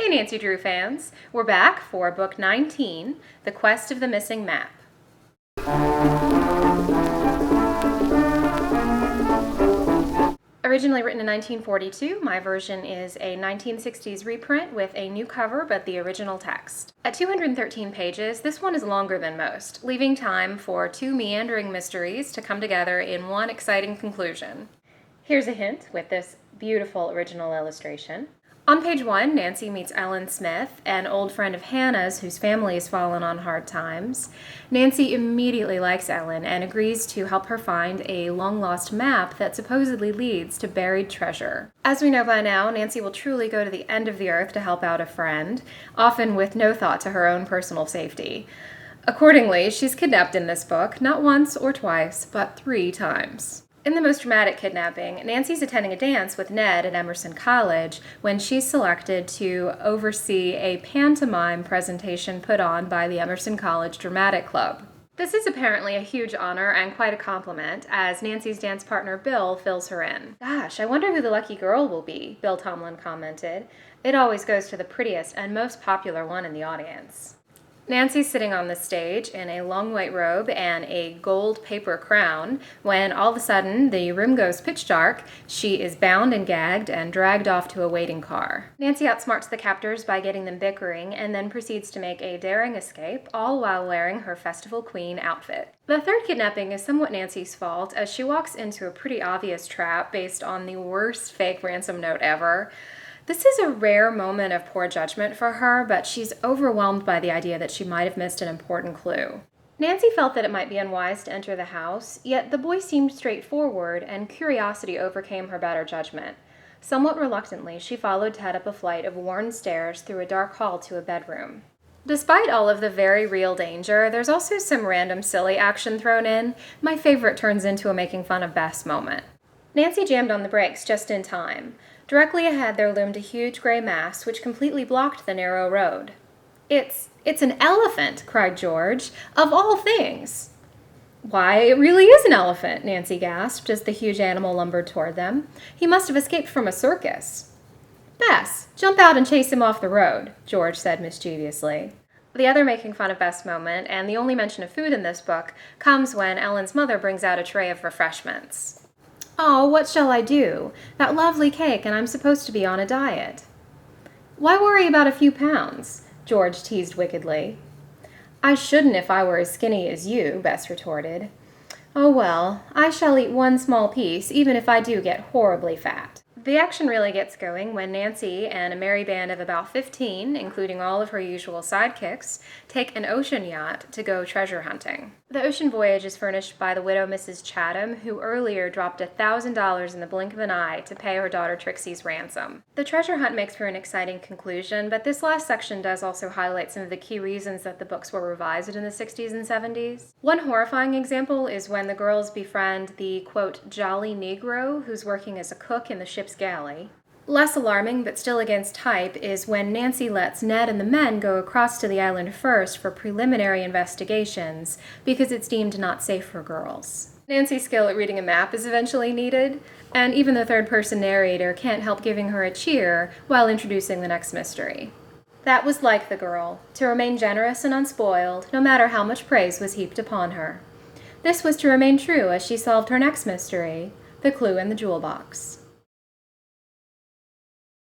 Hey Nancy Drew fans, we're back for book 19, The Quest of the Missing Map. Originally written in 1942, my version is a 1960s reprint with a new cover but the original text. At 213 pages, this one is longer than most, leaving time for two meandering mysteries to come together in one exciting conclusion. Here's a hint with this beautiful original illustration. On page 1, Nancy meets Ellen Smith, an old friend of Hannah's whose family has fallen on hard times. Nancy immediately likes Ellen and agrees to help her find a long-lost map that supposedly leads to buried treasure. As we know by now, Nancy will truly go to the end of the earth to help out a friend, often with no thought to her own personal safety. Accordingly, she's kidnapped in this book, not once or twice, but 3 times. In the most dramatic kidnapping, Nancy's attending a dance with Ned at Emerson College when she's selected to oversee a pantomime presentation put on by the Emerson College Dramatic Club. This is apparently a huge honor and quite a compliment, as Nancy's dance partner Bill fills her in. "Gosh, I wonder who the lucky girl will be," Bill Tomlin commented. "It always goes to the prettiest and most popular one in the audience." Nancy's sitting on the stage in a long white robe and a gold paper crown when all of a sudden the room goes pitch dark, she is bound and gagged and dragged off to a waiting car. Nancy outsmarts the captors by getting them bickering and then proceeds to make a daring escape, all while wearing her Festival Queen outfit. The third kidnapping is somewhat Nancy's fault, as she walks into a pretty obvious trap based on the worst fake ransom note ever. This is a rare moment of poor judgment for her, but she's overwhelmed by the idea that she might have missed an important clue. Nancy felt that it might be unwise to enter the house, yet the boy seemed straightforward, and curiosity overcame her better judgment. Somewhat reluctantly, she followed Ted up a flight of worn stairs through a dark hall to a bedroom. Despite all of the very real danger, there's also some random silly action thrown in. My favorite turns into a making fun of Bess moment. Nancy jammed on the brakes just in time. Directly ahead there loomed a huge gray mass which completely blocked the narrow road. It's an elephant," cried George. "Of all things!" "Why, it really is an elephant," Nancy gasped as the huge animal lumbered toward them. "He must have escaped from a circus." "Bess, jump out and chase him off the road," George said mischievously. The other making fun of Bess moment, and the only mention of food in this book, comes when Ellen's mother brings out a tray of refreshments. "Oh, what shall I do? That lovely cake, and I'm supposed to be on a diet." "Why worry about a few pounds?" George teased wickedly. "I shouldn't if I were as skinny as you," Bess retorted. "Oh well, I shall eat one small piece, even if I do get horribly fat." The action really gets going when Nancy and a merry band of about 15, including all of her usual sidekicks, take an ocean yacht to go treasure hunting. The ocean voyage is furnished by the widow Mrs. Chatham, who earlier dropped $1,000 in the blink of an eye to pay her daughter Trixie's ransom. The treasure hunt makes for an exciting conclusion, but this last section does also highlight some of the key reasons that the books were revised in the 60s and 70s. One horrifying example is when the girls befriend the, quote, jolly Negro who's working as a cook in the ship's galley. Less alarming, but still against type, is when Nancy lets Ned and the men go across to the island first for preliminary investigations because it's deemed not safe for girls. Nancy's skill at reading a map is eventually needed, and even the third-person narrator can't help giving her a cheer while introducing the next mystery. That was like the girl, to remain generous and unspoiled, no matter how much praise was heaped upon her. This was to remain true as she solved her next mystery, the clue in the jewel box.